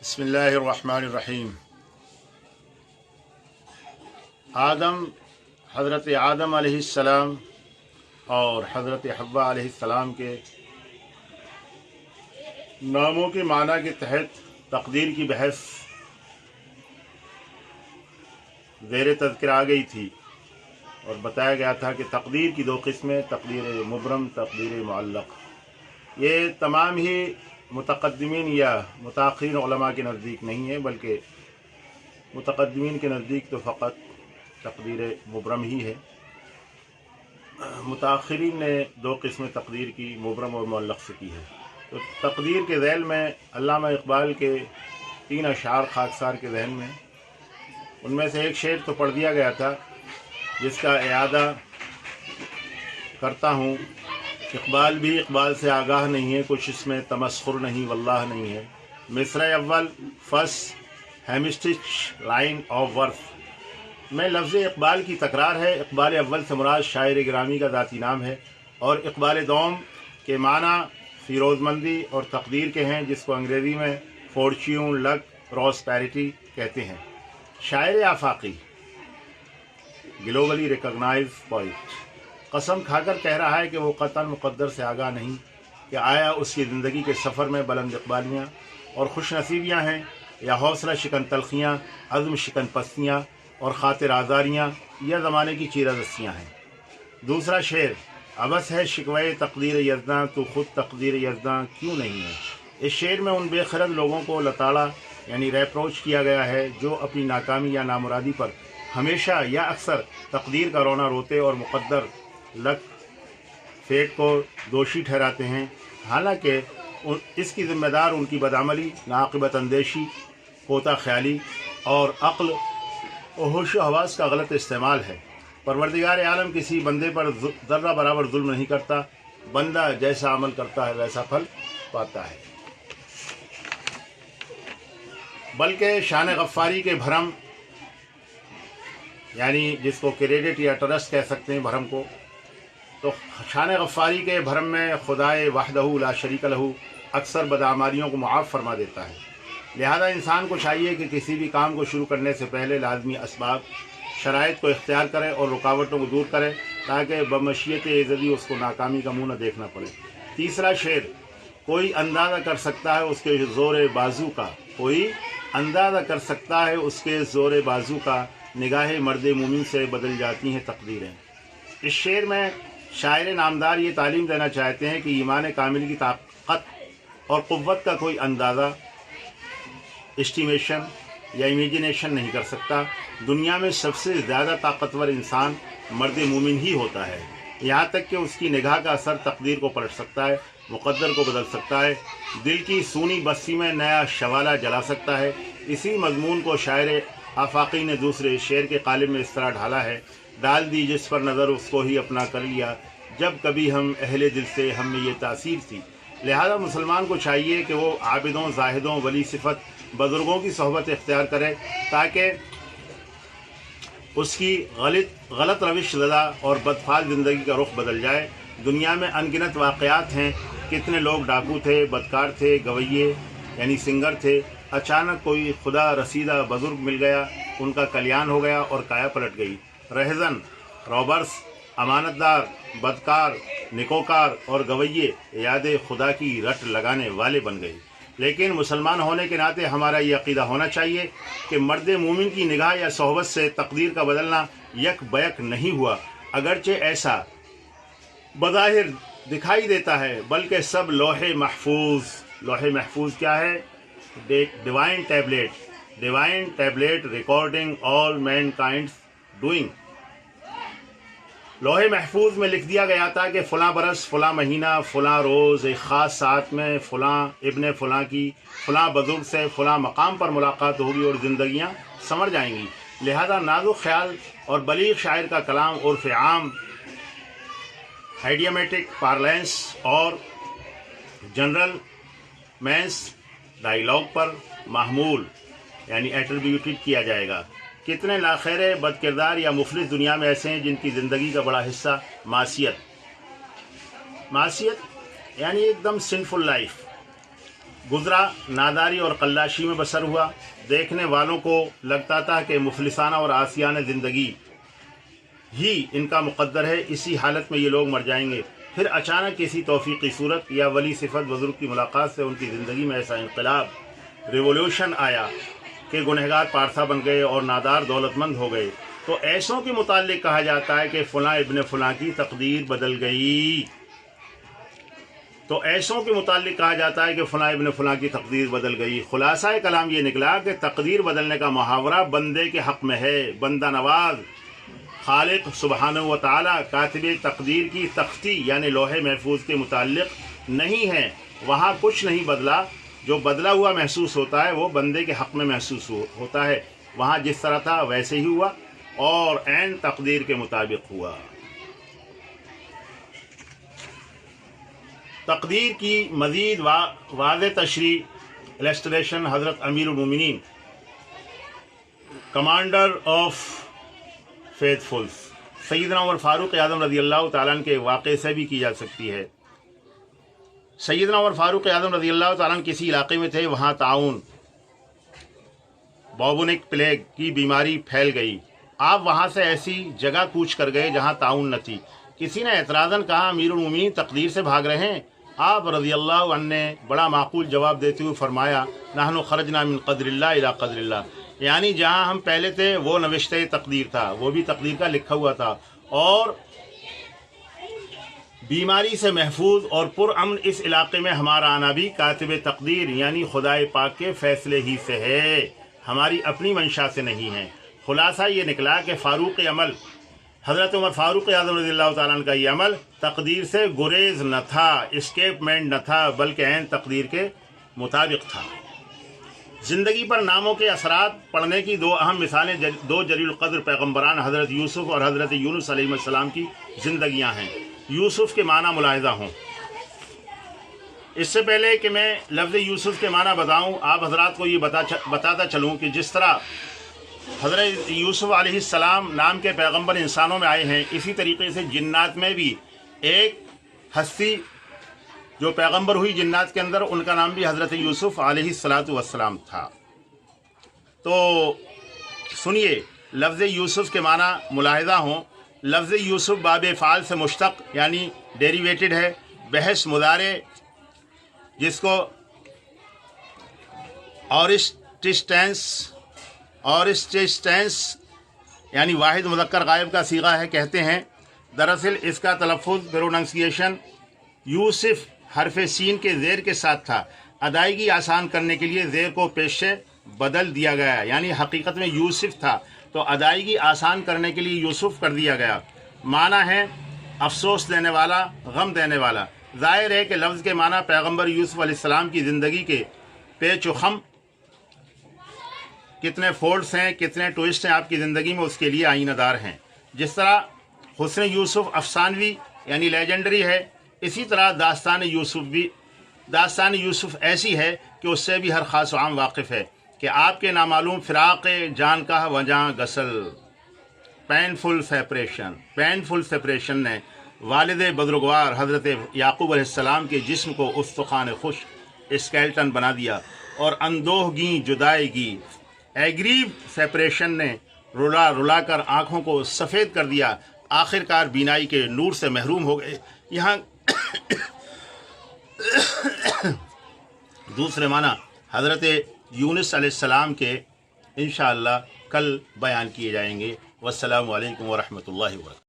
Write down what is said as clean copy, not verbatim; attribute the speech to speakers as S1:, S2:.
S1: बिस्मिल्लाहिर्रहमानिर्रहीम। हज़रत आदम अलैहिस्सलाम और हज़रत हव्वा अलैहिस्सलाम के नामों के माना के तहत तकदीर की बहस ज़ेर तज़किरा आ गई थी और बताया गया था कि तकदीर की दो किस्में, तकदीर मुबरम, तकदीर मुअल्लक़। ये तमाम ही मुतक़द्दिमीन या मुताख़िरीन उलमा के नज़दीक नहीं है, बल्कि मुतक़द्दिमीन के नज़दीक तो फ़क़त तकदीर मुबरम ही है। मुताख़िरीन ने दो किस्में तकदीर की, मुबरम और मुअल्लक़ से की है। तो तकदीर के ज़ैल में अल्लामा इक़बाल के 3 अशार खाकसार के ज़हन में, उनमें से एक शेर तो पढ़ दिया गया था जिसका इआदा करता हूँ। इक़बाल भी इक़बाल से आगाह नहीं है, कुछ इसमें तमस्खुर नहीं वल्लाह नहीं है। मिस्र अव्वल फर्स्ट हेमिस्टिच लाइन ऑफ वर्थ में लफ्ज़ इक़बाल की तकरार है। इक़बाल अव्वल से मुराद शायर गिरामी का ज़ाती नाम है और इक़बाल दोम के माना फ़िरोज़मंदी और तकदीर के हैं, जिसको अंग्रेज़ी में फॉर्च्यून, लक, प्रॉस्पेरिटी कहते हैं। शायर आफाकी, ग्लोबली रिकॉग्नाइज्ड पोएट, कसम खाकर कह रहा है कि वो क़तन मुक़द्दर से आगाह नहीं कि आया उसकी ज़िंदगी के सफ़र में बुलंद इक़बालियाँ और खुश नसीबियाँ हैं या हौसला शिकन तलखियाँ, अज़्म शिकन पस्तियाँ और ख़ातिर आज़ारियाँ या ज़माने की चीरदस्तियाँ हैं। दूसरा शेर, अबस है शिकवे तकदीर यज़दां, तो ख़ुद तकदीर यज़दां क्यों नहीं है। इस शेर में उन बेखरद लोगों को लताड़ा यानी रेप्रोच किया गया है जो अपनी नाकामी या नामुरादी पर हमेशा या अक्सर तकदीर का रोना रोते और मुक़द्दर लक, फेट को दोषी ठहराते हैं। हालांकि इसकी ज़िम्मेदार उनकी बदअमली, नाक़िबत अंदेशी, कोता ख्याली और अक्ल और होश हवास का गलत इस्तेमाल है। परवरदिगार आलम किसी बंदे पर ज़र्रा बराबर जुल्म नहीं करता, बंदा जैसा अमल करता है वैसा फल पाता है। बल्कि शान गफ़्फ़ारी के भरम, यानी जिसको क्रेडिट या ट्रस्ट कह सकते हैं भरम को, तो शान गफ़्फ़ारी के भरम में खुदाए वहदहू ला शरीक लहू अक्सर बदआमालियों को मुआफ़ फरमा देता है। लिहाजा इंसान को चाहिए कि किसी भी काम को शुरू करने से पहले लाजमी असबाब, शराइत को इख्तियार करे और रुकावटों को दूर करे ताकि बमशीयत इज़्ज़ती उसको नाकामी का मुँह न देखना पड़े। तीसरा शेर, कोई अंदाज़ा कर सकता है उसके ज़ोर बाजू का, कोई अंदाज़ा कर सकता है उसके ज़ोर बाजू का, निगाह मर्द मोमिन से बदल जाती हैं तकदीरें। इस शेर में शायर नामदार ये तालीम देना चाहते हैं कि ईमान कामिल की ताकत और क़ुव्वत का कोई अंदाज़ा, एस्टिमेशन या इमेजिनेशन नहीं कर सकता। दुनिया में सबसे ज़्यादा ताकतवर इंसान मर्द मोमिन ही होता है, यहाँ तक कि उसकी निगाह का असर तकदीर को पलट सकता है, मुक़द्दर को बदल सकता है, दिल की सूनी बस्ती में नया शवाला जला सकता है। इसी मज़मून को शायर आफाकी ने दूसरे शेर के कालिब में इस तरह ढाला है, डाल दी जिस पर नज़र उसको ही अपना कर लिया, जब कभी हम अहले दिल से हम में ये तासीर थी। लिहाजा मुसलमान को चाहिए कि वो आबिदों, जाहिदों, वली सिफत बुज़ुर्गों की सोहबत इख्तियार करे ताकि उसकी गलत रविश ज़दा और बदफाल ज़िंदगी का रुख बदल जाए। दुनिया में अनगिनत वाक़यात हैं, कितने लोग डाकू थे, बदकार थे, गवैये यानी सिंगर थे, अचानक कोई खुदा रसीदा बुज़ुर्ग मिल गया, उनका कल्याण हो गया और काया पलट गई। रहज़न, रॉबर्स, अमानतदार, बदकार, निकोकार और गवैये याद खुदा की रट लगाने वाले बन गए। लेकिन मुसलमान होने के नाते हमारा ये अक़ीदा होना चाहिए कि मर्द मोमिन की निगाह या सोहबत से तकदीर का बदलना यक बयक नहीं हुआ, अगरचे ऐसा बज़ाहिर दिखाई देता है, बल्कि सब लोहे महफूज क्या है? Divine tablet recording all mankinds doing. लोहे महफूज में लिख दिया गया था कि फ़लाँ बरस, फ़लाँ महीना, फ़लाँ रोज़, एक ख़ास साथ में फ़लाँ इब्ने फ़लाँ की फ़लाँ बुज़ुर्ग से फ़लाँ मकाम पर मुलाकात होगी और ज़िंदगियाँ संवर जाएंगी। लिहाजा नाज़ुक ख्याल और बलीग शायर का कलाम उर्फ़ आम, आइडियामेटिक पार्लेंस और जनरल मैंस डायलॉग पर महमूल यानी एट्रीब्यूटेड किया जाएगा। कितने लाखैर बदकिरदार या मुफलिस दुनिया में ऐसे हैं जिनकी ज़िंदगी का बड़ा हिस्सा मासियत यानी एकदम सिनफुल लाइफ, गुज़रा नादारी और कल्लाशी में बसर हुआ। देखने वालों को लगता था कि मुफलिसाना और आसियाना ज़िंदगी ही इनका मुक़द्दर है, इसी हालत में ये लोग मर जाएंगे। फिर अचानक किसी तौफ़ीक़ी सूरत या वली सिफत बुज़ुर्ग की मुलाकात से उनकी ज़िंदगी में ऐसा इनक़लाब, रिवोल्यूशन आया कि गुनहगार पारसा बन गए और नादार दौलतमंद हो गए। तो ऐसों के मुताल्लिक़ कहा जाता है कि फ़लाँ इब्न फ़लाँ की तक़दीर बदल गई। तो ऐसों के मुताल्लिक़ कहा जाता है कि फ़लाँ इब्न फ़लाँ की तक़दीर बदल गई। खुलासा कलाम ये निकला कि तक़दीर बदलने का मुहावरा बंदे के हक़ में है। बंदा नवाज खालिक सुब्हानहू व तआला कातिब तक़दीर की तख्ती यानी लोहे महफूज के मुताल्लिक़ नहीं है। वहाँ कुछ नहीं बदला, जो बदला हुआ महसूस होता है वो बंदे के हक़ में महसूस होता है। वहाँ जिस तरह था वैसे ही हुआ और ऐन तक़दीर के मुताबिक हुआ। तक़दीर की मज़ीद वाज़े तशरीह इलस्ट्रेशन हज़रत अमीरुल मोमिनीन कमांडर ऑफ फेथफुल्स सैयदना उमर फ़ारूक़ आज़म रज़ी अल्लाह तआला अन्हु के वाक़े से भी की जा सकती है। सैयदना उमर फ़ारूक़ आज़म रज़ी अल्लाह तआला अन्हु किसी इलाक़े में थे, वहाँ ताउन बॉबुनिक प्लेग की बीमारी फैल गई। आप वहाँ से ऐसी जगह कूच कर गए जहाँ ताउन न थी। किसी ने एतराज़न कहा, अमीरुल मोमिनीन तक़दीर से भाग रहे हैं। आप रज़ी अल्लाह अन्हु ने बड़ा माकूल जवाब देते हुए फरमाया, नहनु खरजना मिन क़द्रिल्लाह इला क़द्रिल्लाह, यानी जहाँ हम पहले थे वो नविश्ते तक़दीर था, वो भी तक़दीर का लिखा हुआ था, और बीमारी से महफूज और पुरअमन इस इलाक़े में हमारा आना भी कातिब तक़दीर यानी खुदाए पाक के फ़ैसले ही से है, हमारी अपनी मंशा से नहीं है। खुलासा ये निकला कि फ़ारूक़ अमल हज़रत उमर फ़ारूक़ आज़म रज़ियल्लाहु ताला अन्हु का ये अमल तक़दीर से गुरेज़ न था, इस्केपमेंट न था, बल्कि ऐन तक़दीर के मुताबिक था। ज़िंदगी पर नामों के असरात पढ़ने की दो अहम मिसालें दो जलील क़द्र पैगम्बरान हज़रत यूसुफ़ और हज़रत यूनुस अलैहिस्सलाम की ज़िंदगियाँ हैं। यूसुफ़ के माना मुलाहिज़ा हों। इससे पहले कि मैं लफ्ज़ यूसुफ़ के माना बताऊँ, आप हज़रात को ये बताता चलूँ कि जिस तरह हज़रत यूसुफ़ अलैहिस्सलाम नाम के पैगम्बर इंसानों में आए हैं, इसी तरीके से जिन्नात में भी एक हस्ती जो पैगम्बर हुई जिन्नात के अंदर, उनका नाम भी हज़रत यूसुफ़ अलैहिस्सलातु वस्सलाम था। तो सुनिए, लफ्ज़ यूसुफ़ के माना मुलाहिज़ा हों। लफ्ज़ यूसुफ़ बाब फ़ाल से मुश्तक़ यानी डेरिवेटेड है। बहस मुदारे जिसको ऑरिस्टेंस यानी वाहिद मुज़क्कर गायब का सीगा है कहते हैं। दरअसल इसका तलफ़्फ़ुज़ प्रोनंसिएशन यूसुफ़ हरफ सीन के ज़ेर के साथ था। अदायगी आसान करने के लिए ज़ेर को पेश से बदल दिया गया, यानी हकीकत में यूसुफ़ था तो अदायगी आसान करने के लिए यूसुफ़ कर दिया गया। माना है अफसोस देने वाला, गम देने वाला। ज़ाहिर है कि लफ्ज़ के माना पैगम्बर यूसुफ़ अलैहिस्सलाम की ज़िंदगी के पेच व खम, कितने फ़ोल्ड्स हैं, कितने ट्विस्ट हैं आपकी ज़िंदगी में, उसके लिए आईनादार हैं। जिस तरह हुस्न यूसुफ़ अफसानवी यानी लेजेंडरी है, इसी तरह दास्तान यूसुफ़ ऐसी है कि उससे भी हर ख़ास आम वाकिफ़ है कि आपके नामालूम फ़िराक़ जान का वजां गसल, पेनफुल सेपरेशन ने वालिद बुज़ुर्गवार हज़रत याक़ूब अलैहिस्सलाम के जिस्म को उस्तख़ान खुश स्केल्टन बना दिया और अंदोहगी जुदाईगी एग्रीव सेपरेशन ने रुला रुला कर आँखों को सफ़ेद कर दिया। आखिरकार बीनाई के नूर से महरूम हो गए। यहाँ दूसरे माना हज़रत यूनुस अलैहिस्सलाम के इंशाअल्लाह कल बयान किए जाएंगे। वस्सलामु अलैकुम व रहमतुल्लाहि व बरकातुहू।